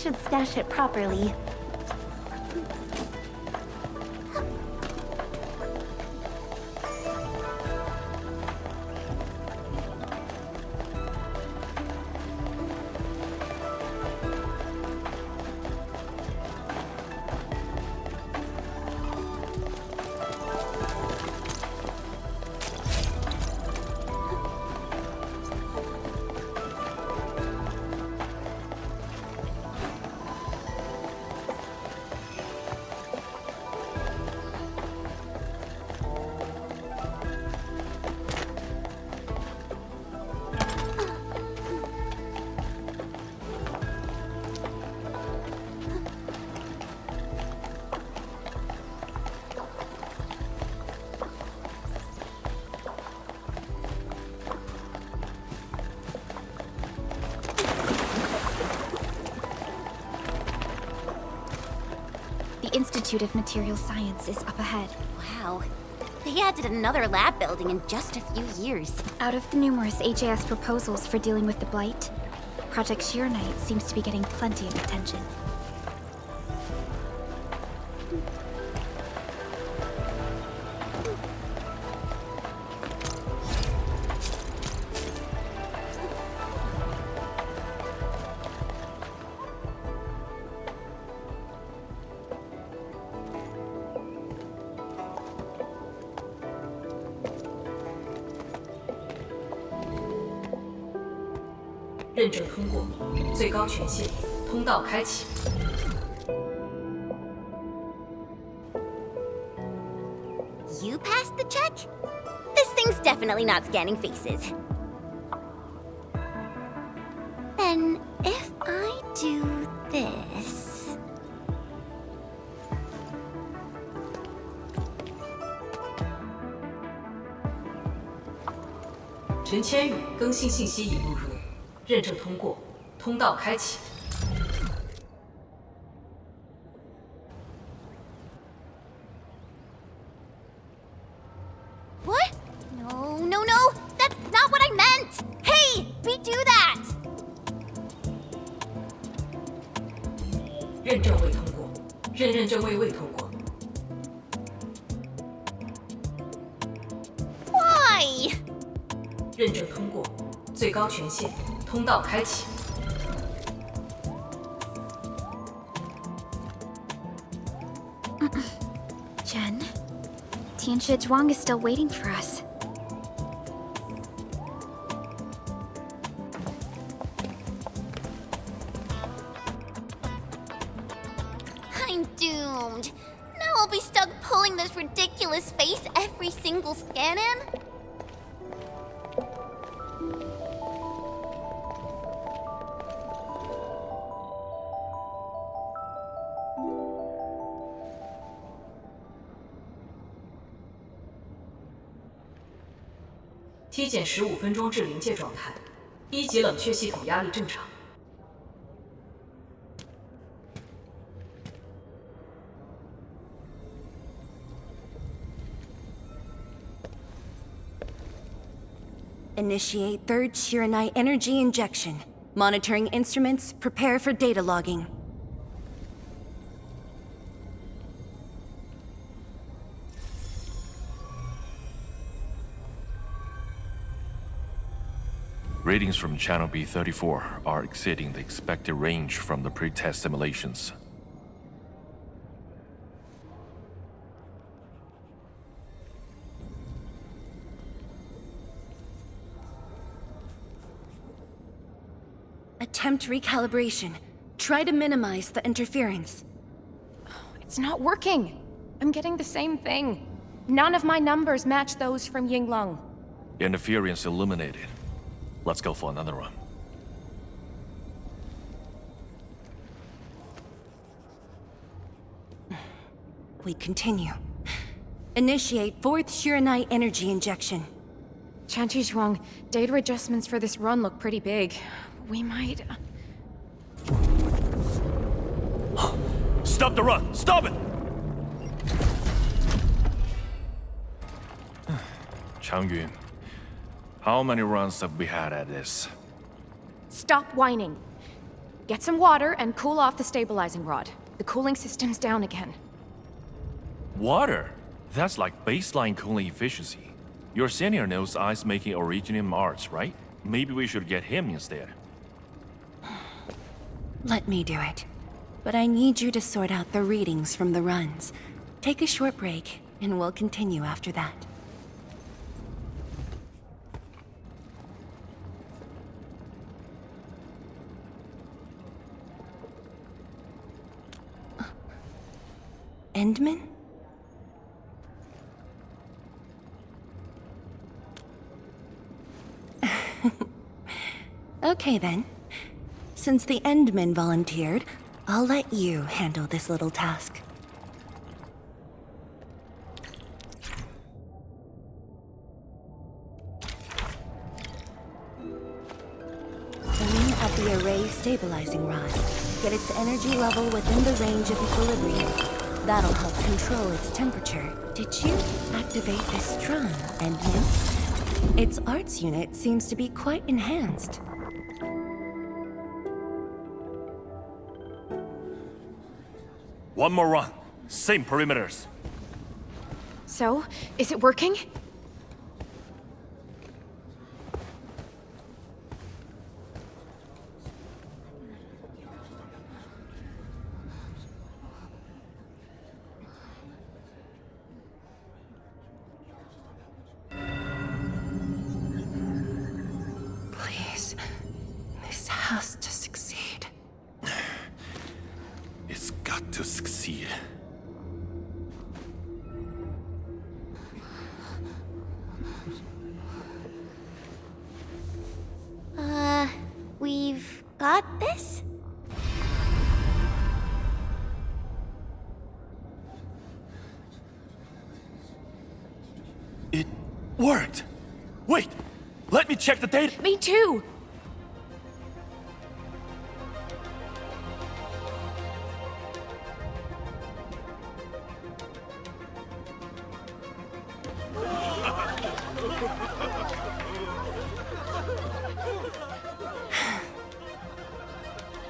should stash it properly. The Institute of Material Science is up ahead. Wow. They added another lab building in just a few years. Out of the numerous HAS proposals for dealing with the Blight, Project Arknights seems to be getting plenty of attention.认证通过，最高权限，通道开启。You passed the check? This thing's definitely not scanning faces. Then, if I do this... 陈千羽更新信息已录入，认证通过，通道开启。What? No, no, no! That's not what I meant! Hey! Redo that! 认证未通过，认证未通过。 Why? 认证通过，最高权限，通道开启。 Jen, Tianxia Zhuang is still waiting for us. I'm doomed. Now I'll be stuck pulling this ridiculous face every single scan-in?体检15分钟至临界状态，1级冷却系统压力正常。 Initiate third Shiranite energy injection. Monitoring instruments, prepare for data logging. Readings from Channel B34 are exceeding the expected range from the pre-test simulations. Attempt recalibration. Try to minimize the interference. It's not working. I'm getting the same thing. None of my numbers match those from Yinglong. Interference eliminated. Let's go for another run. We continue. Initiate fourth Shiranite energy injection. Chanchi Zhuang, data adjustments for this run look pretty big. We might... Stop the run! Stop it! Changyun, how many runs have we had at this? Stop whining. Get some water and cool off the stabilizing rod. The cooling system's down again. Water? That's like baseline cooling efficiency. Your senior knows ice making originated in Mars, right? Maybe we should get him instead. Let me do it. But I need you to sort out the readings from the runs. Take a short break, and we'll continue after that. Endman? Okay then. Since the Endman volunteered, I'll let you handle this little task. Aim at the array stabilizing rod. Get its energy level within the range of equilibrium. That'll help control its temperature. Did you activate this drum, Endman? Its arts unit seems to be quite enhanced. One more run. Same perimeters. So, is it working? Please, this has to succeed. It's got to succeed. We've got this? It worked! Wait! Let me check the data! Me too!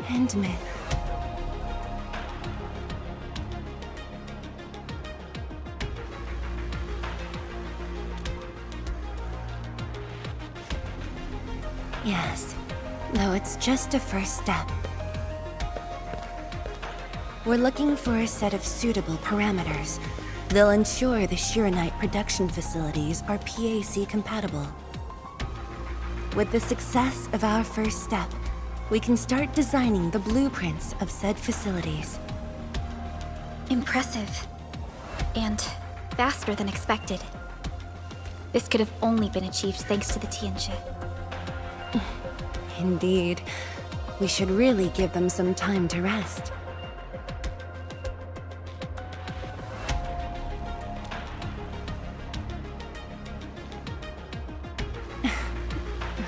Endman. Yes, though it's just a first step. We're looking for a set of suitable parameters. They'll ensure the Shiranite production facilities are PAC compatible. With the success of our first step, we can start designing the blueprints of said facilities. Impressive. And faster than expected. This could have only been achieved thanks to the Tianxia. Indeed. We should really give them some time to rest.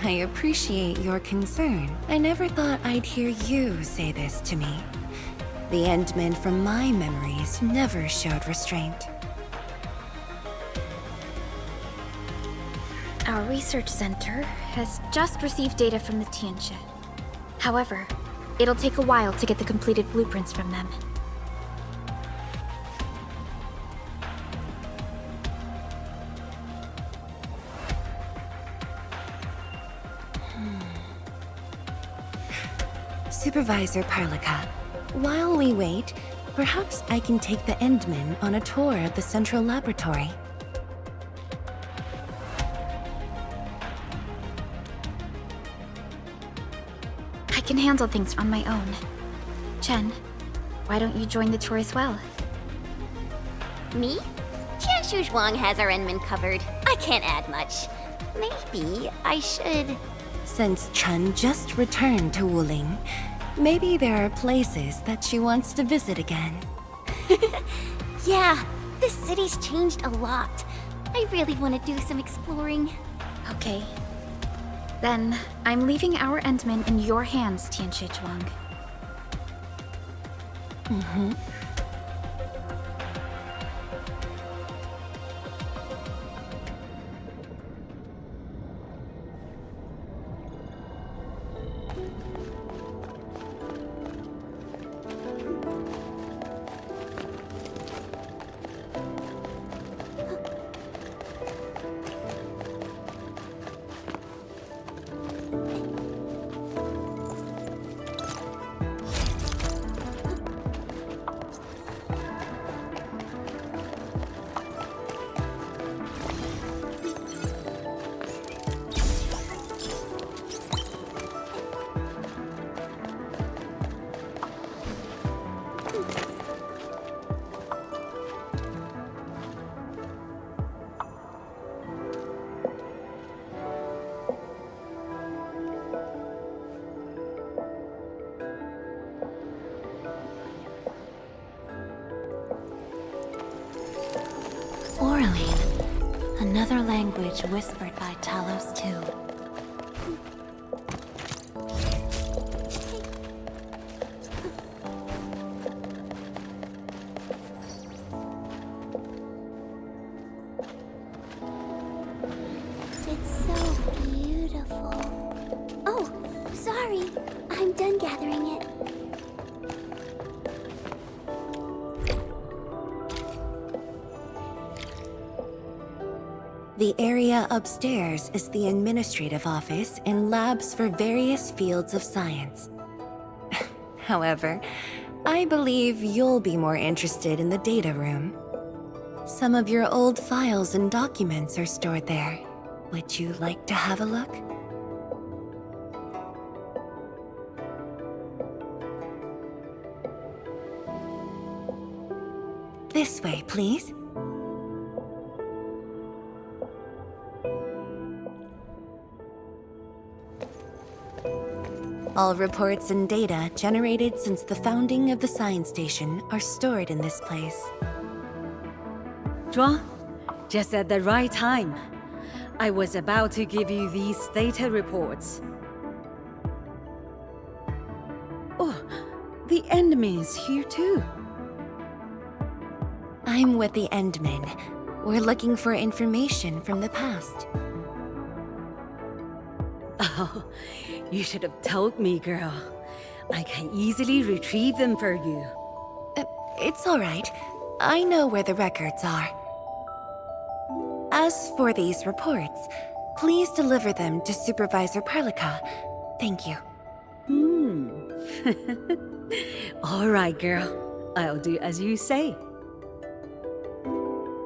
I appreciate your concern. I never thought I'd hear you say this to me. The Endmen from my memories never showed restraint. Our research center has just received data from the Tianxia. However, it'll take a while to get the completed blueprints from them. Supervisor Parlica, while we wait, perhaps I can take the Endmen on a tour of the central laboratory. I can handle things on my own. Chen, why don't you join the tour as well? Me? Jianshu Zhuang has our Enman covered. I can't add much. Maybe I should... Since Chen just returned to Wuling, maybe there are places that she wants to visit again. Yeah, this city's changed a lot. I really want to do some exploring. Okay. Then, I'm leaving our Endman in your hands, Tianxia Zhuang. Oraline. Another language whispered by Talos too. It's so beautiful. Oh, sorry. I'm done gathering it. The area upstairs is the administrative office and labs for various fields of science. However, I believe you'll be more interested in the data room. Some of your old files and documents are stored there. Would you like to have a look? This way, please. All reports and data generated since the founding of the science station are stored in this place. Zhuang, just at the right time. I was about to give you these data reports. Oh, the Endman's here too. I'm with the Endmen. We're looking for information from the past. Oh, you should have told me, girl. I can easily retrieve them for you. It's all right. I know where the records are. As for these reports, please deliver them to Supervisor Perlica. Thank you. All right, girl. I'll do as you say.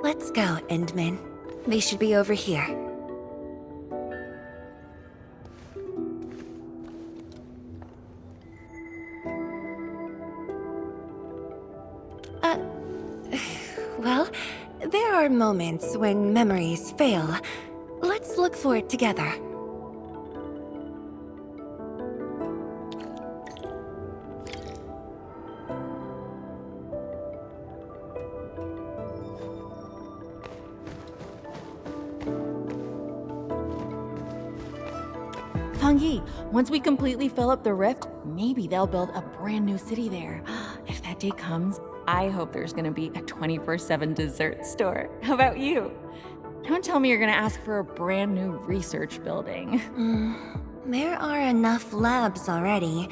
Let's go, Endman. They should be over here. Well, there are moments when memories fail. Let's look for it together. Fangyi, once we completely fill up the rift, maybe they'll build a brand new city there. If that day comes, I hope there's gonna be a 24/7 dessert store. How about you? Don't tell me you're gonna ask for a brand new research building. There are enough labs already.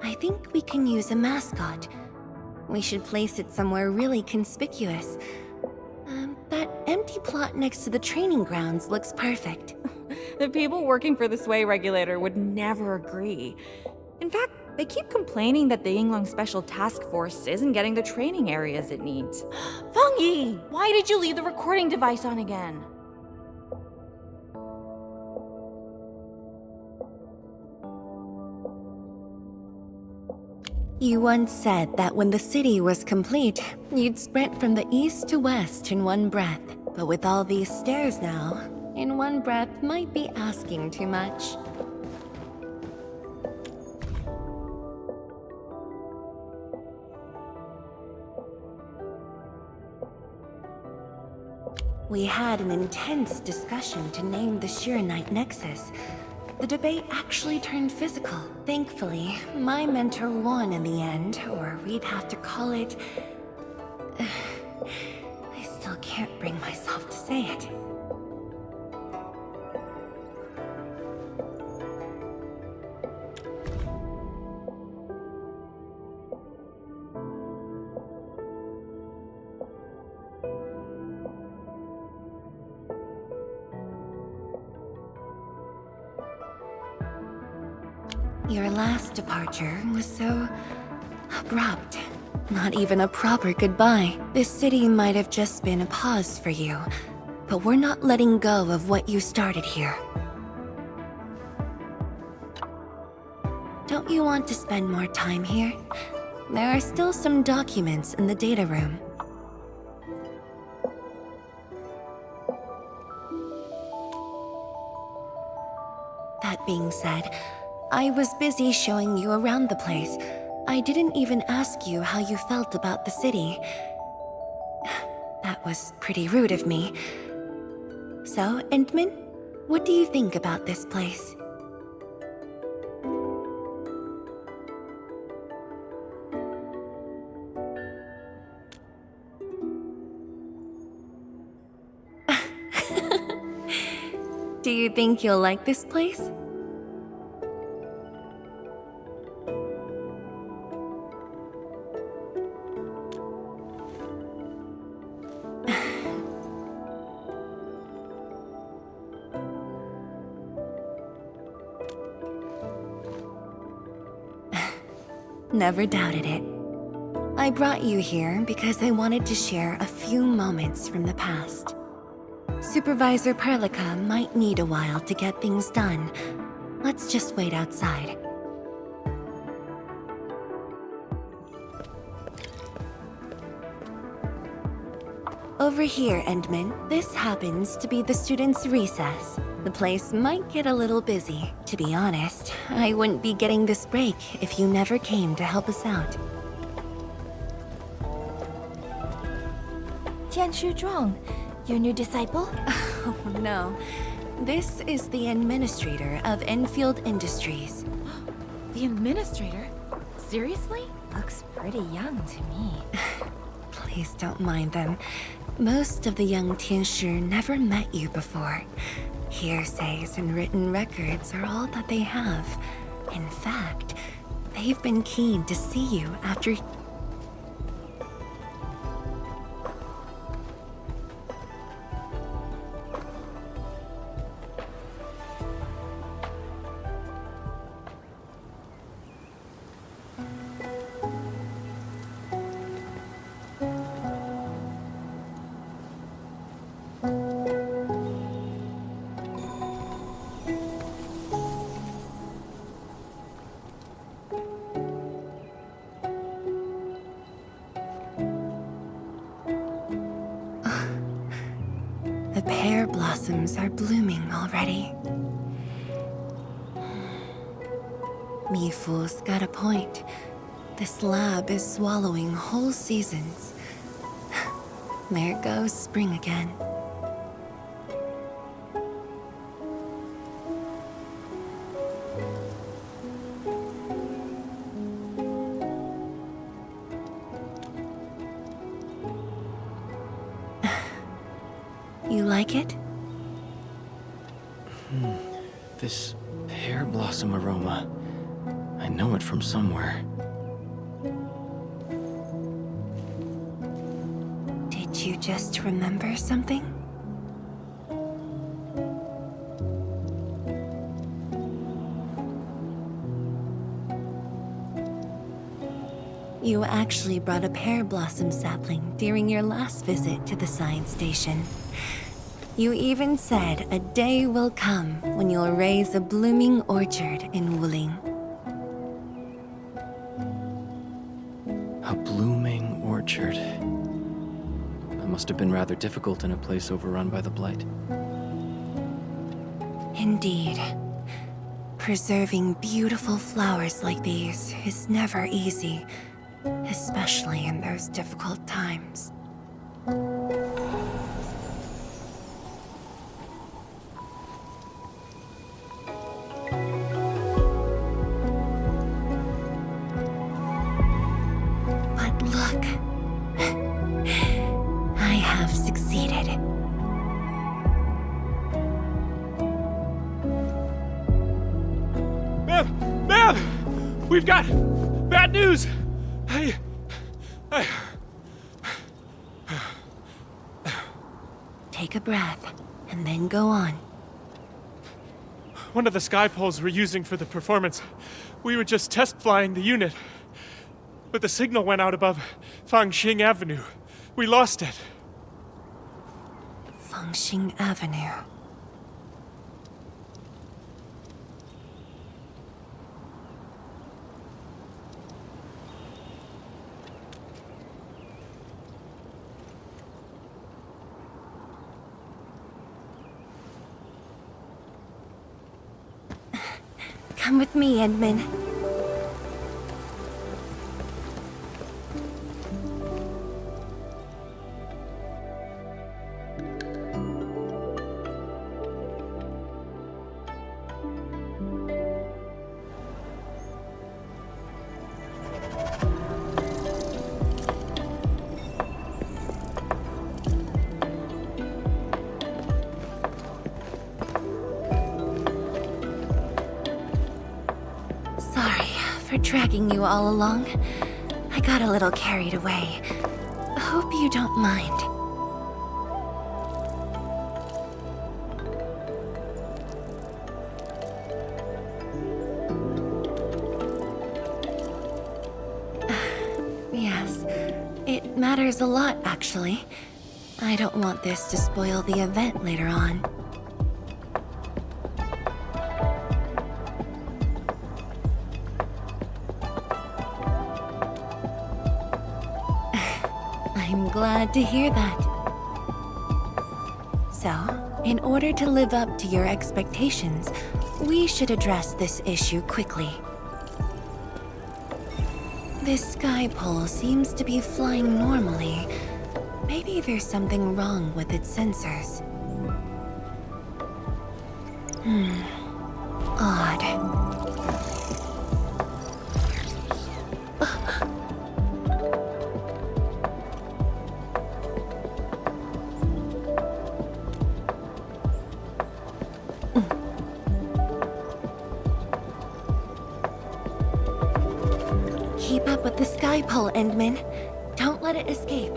I think we can use a mascot. We should place it somewhere really conspicuous. That empty plot next to the training grounds looks perfect. The people working for the Sway Regulator would never agree. In fact, they keep complaining that the Yinglong Special Task Force isn't getting the training areas it needs. Fangyi, why did you leave the recording device on again? You once said that when the city was complete, you'd sprint from the east to west in one breath. But with all these stairs now, in one breath might be asking too much. We had an intense discussion to name the Shiranite Nexus. The debate actually turned physical. Thankfully, my mentor won in the end, or we'd have to call it... I still can't bring myself to say it. Your last departure was so abrupt. Not even a proper goodbye. This city might have just been a pause for you, but we're not letting go of what you started here. Don't you want to spend more time here? There are still some documents in the data room. That being said, I was busy showing you around the place. I didn't even ask you how you felt about the city. That was pretty rude of me. So, Endman, what do you think about this place? Do you think you'll like this place? Never doubted it. I brought you here because I wanted to share a few moments from the past. Supervisor Perlica might need a while to get things done. Let's just wait outside. Over here, Endman. This happens to be the students' recess. The place might get a little busy. To be honest, I wouldn't be getting this break if you never came to help us out. Tianshu Zhuang, your new disciple? Oh no. This is the administrator of Endfield Industries. The administrator? Seriously? Looks pretty young to me. Please don't mind them. Most of the young Tianshu never met you before. Hearsays and written records are all that they have. In fact, they've been keen to see you after... The pear blossoms are blooming already. Mifu's got a point. This lab is swallowing whole seasons. There goes spring again. You like it? This pear blossom aroma. I know it from somewhere. Did you just remember something? You actually brought a pear blossom sapling during your last visit to the science station. You even said a day will come when you'll raise a blooming orchard in Wuling. A blooming orchard. That must have been rather difficult in a place overrun by the Blight. Indeed. Preserving beautiful flowers like these is never easy, especially in those difficult times. But look, I have succeeded. Ma'am! Ma'am! We've got bad news! Take a breath, and then go on. One of the sky poles we're using for the performance, we were just test flying the unit. But the signal went out above Fangxing Avenue. We lost it. Fangxing Avenue. Come with me, Edmund. for dragging you all along. I got a little carried away. Hope you don't mind. Yes, it matters a lot, actually. I don't want this to spoil the event later on. I'm glad to hear that. So, in order to live up to your expectations, we should address this issue quickly. This sky pole seems to be flying normally. Maybe there's something wrong with its sensors. Odd. Keep up with the sky pole, Endman. Don't let it escape.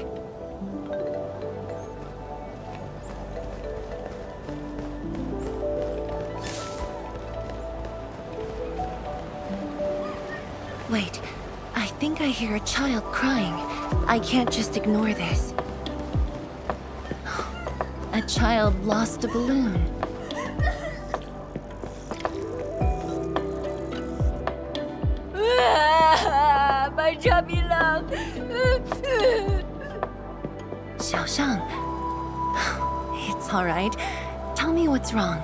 Wait, I think I hear a child crying. I can't just ignore this. A child lost a balloon. My chubby love. Xiaoshang. It's all right. Tell me what's wrong.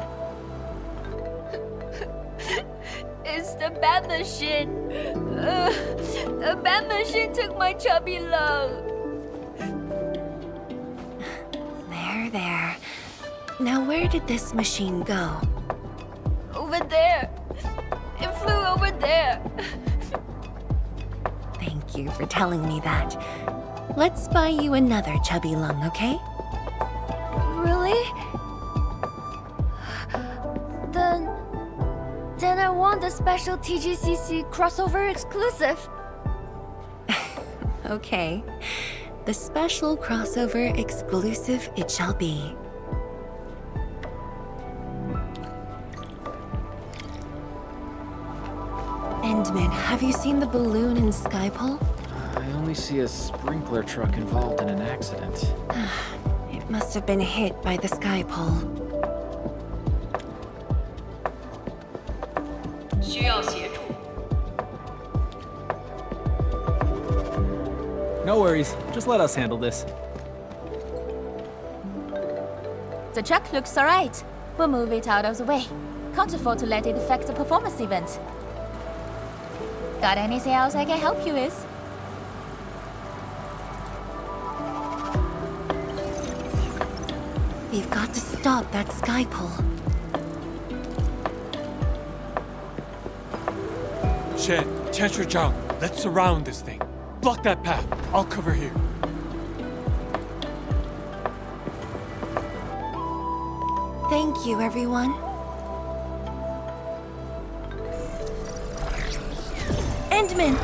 It's the bad machine. The bad machine took my chubby love. There. Now where did this machine go? Over there. It flew over there. Thank you for telling me that. Let's buy you another chubby lung, okay? Really? Then I want the special TGCC crossover exclusive. Okay. The special crossover exclusive it shall be. Endman, have you seen the balloon in Skypole? I only see a sprinkler truck involved in an accident. It must have been hit by the Skypole. 需要协助。 No worries, just let us handle this. The truck looks alright. We'll move it out of the way. Can't afford to let it affect the performance event. Got anything else I can help you with? We've got to stop that Skypole. Shen, Chancellor Zhang, let's surround this thing. Block that path. I'll cover here. Thank you, everyone. Endman!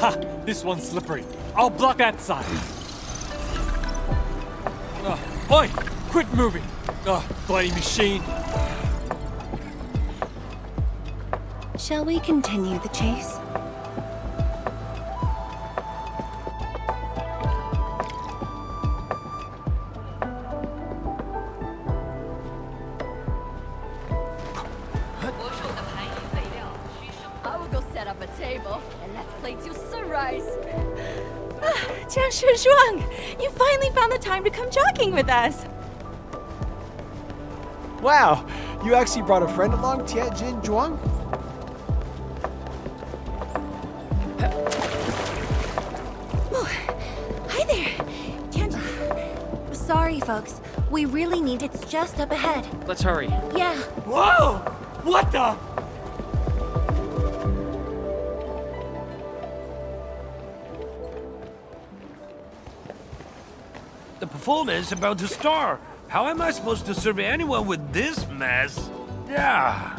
Ha! This one's slippery. I'll block that side. Oi! Quit moving! Bloody machine. Shall we continue the chase? I will go set up a table and let's play till sunrise. Jiang Shuang, you finally found the time to come jogging with us. Wow, you actually brought a friend along, Tianjin Zhuang? Hi there! Sorry, folks. We really need it's just up ahead. Let's hurry. Yeah. Whoa! What the? The performance is about to start. How am I supposed to serve anyone with this mess? Yeah.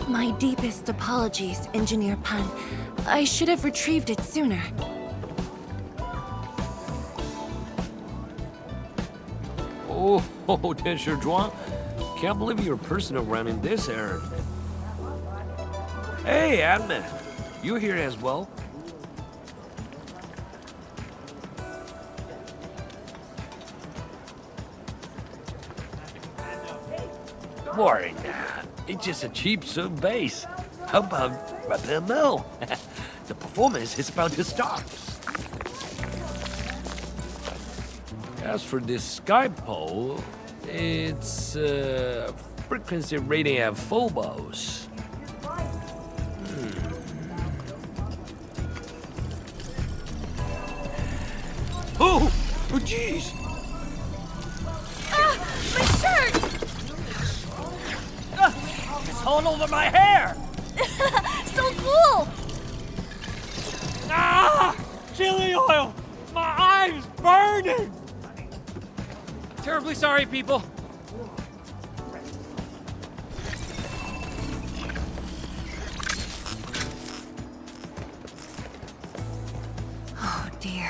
My deepest apologies, Engineer Pan. I should have retrieved it sooner. Oh, Tenshir Zhuang. Can't believe you're personal running this errand. Hey, Admin. You here as well? Worry not. It's just a cheap soup base. How about Rapid Mill? The performance is about to start. As for this sky pole, it's frequency rating at phobos. Oh, jeez! My shirt! It's all over my hair! So cool! Ah! Chili oil! My eye's burning! Terribly sorry, people. Oh dear.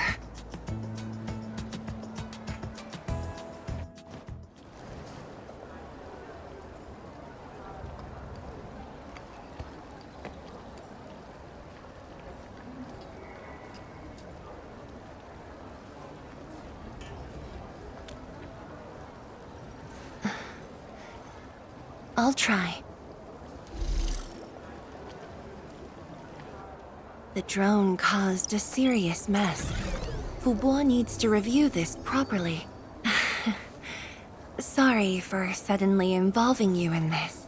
I'll try. The drone caused a serious mess. Fubo needs to review this properly. Sorry for suddenly involving you in this.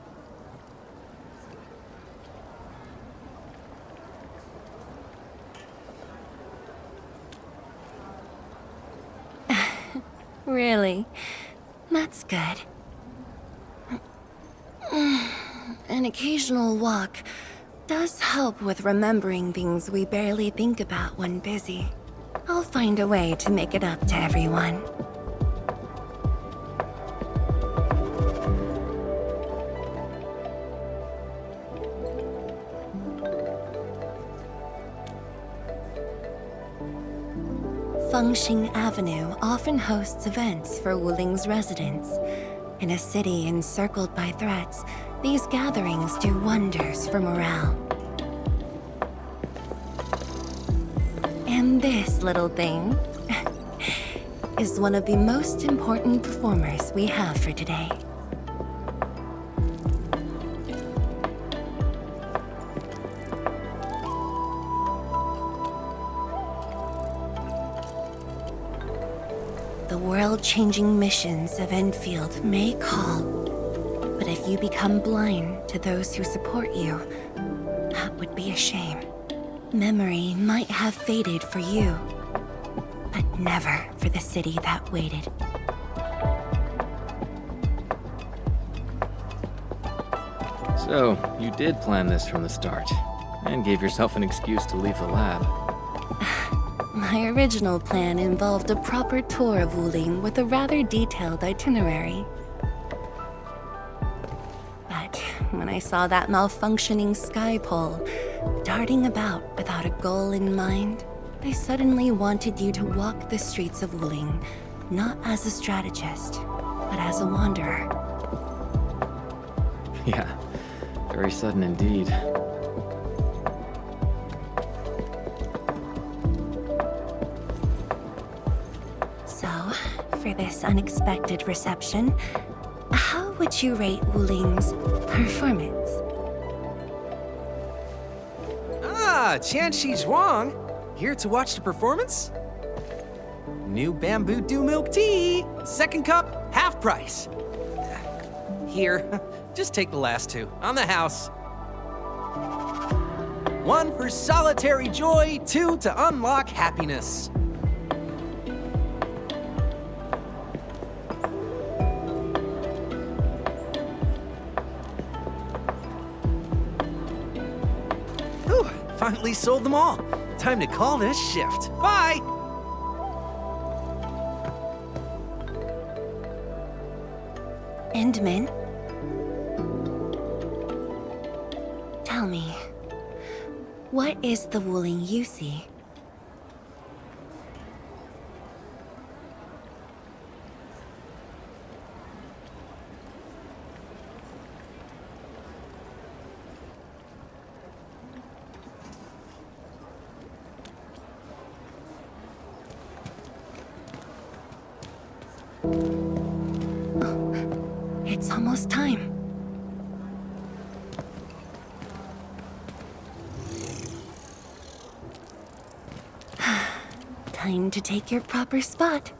Really? That's good. An occasional walk does help with remembering things we barely think about when busy. I'll find a way to make it up to everyone. Fengxing Avenue often hosts events for Wuling's residents. In a city encircled by threats, these gatherings do wonders for morale. And this little thing is one of the most important performers we have for today. The world-changing missions of Endfield may call, but if you become blind to those who support you, that would be a shame. Memory might have faded for you, but never for the city that waited. So, you did plan this from the start, and gave yourself an excuse to leave the lab. My original plan involved a proper tour of Wuling with a rather detailed itinerary. But when I saw that malfunctioning sky pole darting about without a goal in mind, I suddenly wanted you to walk the streets of Wuling, not as a strategist, but as a wanderer. Yeah, very sudden indeed. For this unexpected reception, how would you rate Wuling's performance? Ah, Qianxi Zhuang. Here to watch the performance? New bamboo dew milk tea. Second cup, half price. Here, just take the last two. On the house. One for solitary joy, two to unlock happiness. Finally sold them all. Time to call this shift. Bye! Endman? Tell me, what is the Wuling you see? It's almost time. Time to take your proper spot.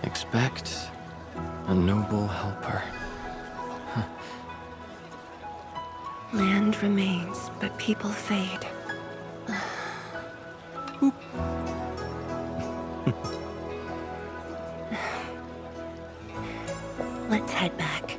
Expect a noble helper. Land remains, but people fade. Let's head back.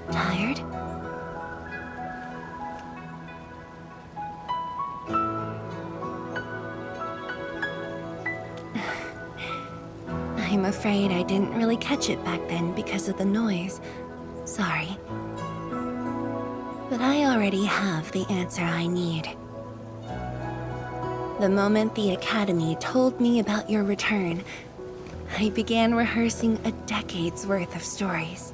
Tired? I'm afraid I didn't really catch it back then because of the noise. Sorry. But I already have the answer I need. The moment the Academy told me about your return, I began rehearsing a decade's worth of stories.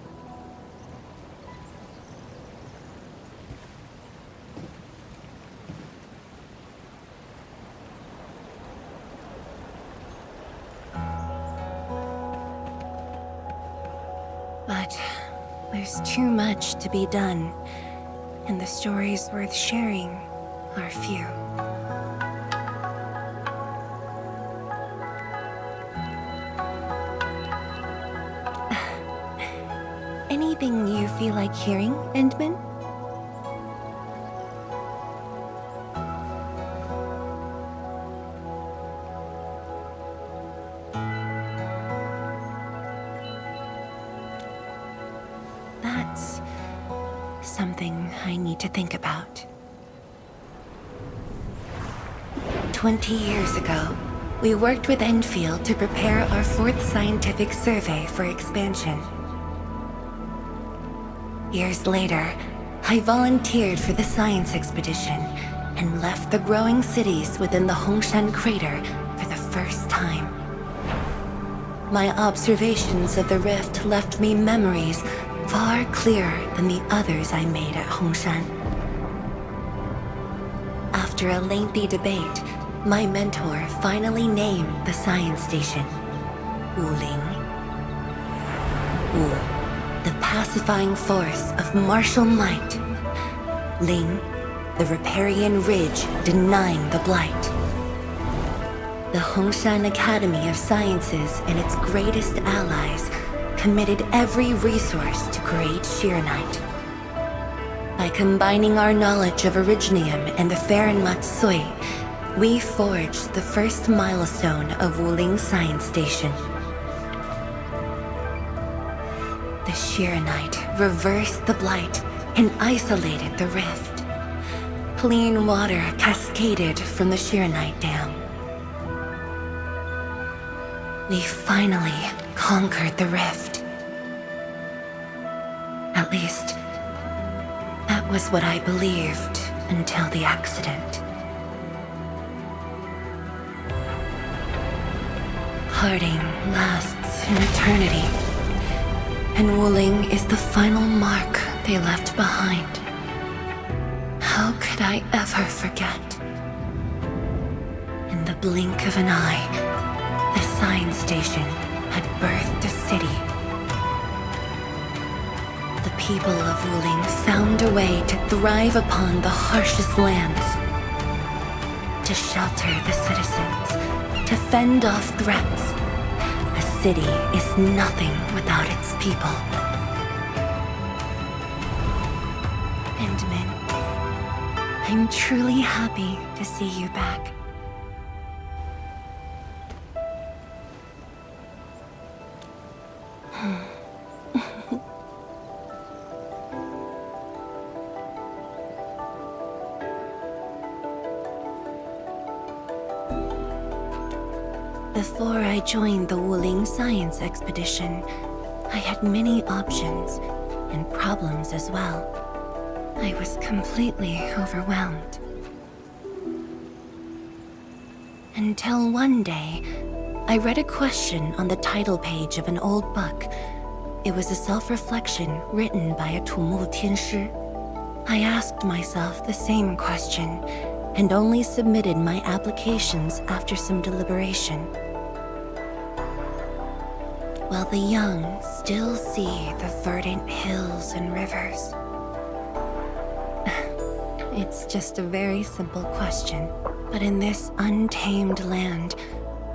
But there's too much to be done, and the stories worth sharing are few. Anything you feel like hearing, Endman? something I need to think about. 20 years ago, we worked with Endfield to prepare our 4th scientific survey for expansion. Years later, I volunteered for the science expedition and left the growing cities within the Hongshan crater for the first time. My observations of the rift left me memories far clearer than the others I made at Hongshan. After a lengthy debate, my mentor finally named the science station Wuling. Wu, the pacifying force of martial might. Ling, the riparian ridge denying the blight. The Hongshan Academy of Sciences and its greatest allies committed every resource to create Shiranite. By combining our knowledge of Originium and the Farron Matsui, we forged the first milestone of Wuling Science Station. The Shiranite reversed the blight and isolated the rift. Clean water cascaded from the Shiranite Dam. We finally conquered the rift. At least, that was what I believed until the accident. Parting lasts an eternity, and Wuling is the final mark they left behind. How could I ever forget? In the blink of an eye, the science station had birthed a city. The people of Wuling found a way to thrive upon the harshest lands, to shelter the citizens, to fend off threats. A city is nothing without its people. Endman, I'm truly happy to see you back. Before I joined the Wuling Science Expedition, I had many options and problems as well. I was completely overwhelmed. Until one day, I read a question on the title page of an old book. It was a self-reflection written by a Tumu Tianshi. I asked myself the same question, and only submitted my applications after some deliberation. While the young still see the verdant hills and rivers. It's just a very simple question, but in this untamed land,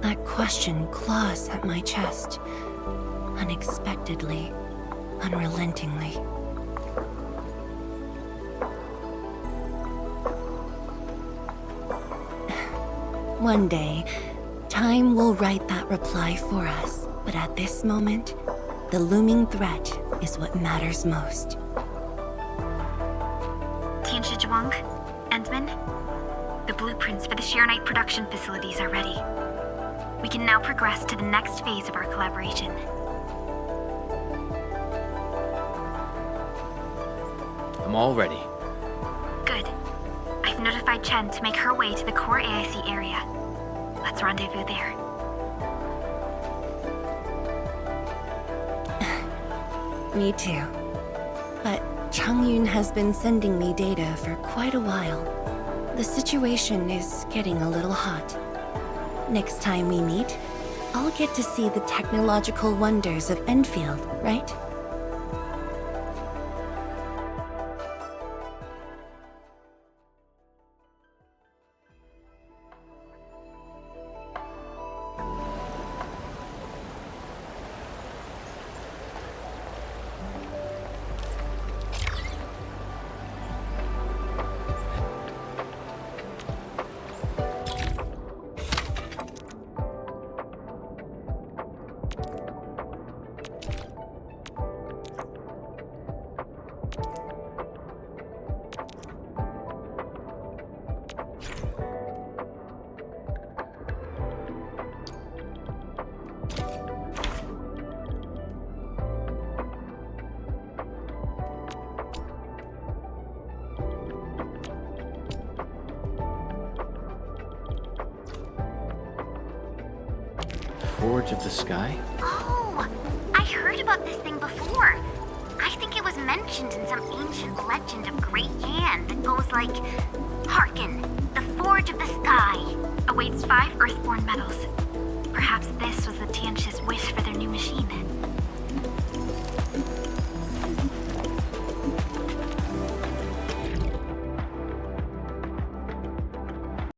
that question claws at my chest, unexpectedly, unrelentingly. One day, time will write that reply for us. But at this moment, the looming threat is what matters most. Tianshi Zhuang, Endman, the blueprints for the Shiranite production facilities are ready. We can now progress to the next phase of our collaboration. I'm all ready. Good. I've notified Chen to make her way to the core AIC area. Let's rendezvous there. Me too. But Changyun has been sending me data for quite a while. The situation is getting a little hot. Next time we meet, I'll get to see the technological wonders of Endfield, right? Forge of the Sky? Oh, I heard about this thing before. I think it was mentioned in some ancient legend of Great Yan that goes like, Hearken, the Forge of the Sky awaits 5 Earthborn metals. Perhaps this was the Tianxi's wish for their new machine.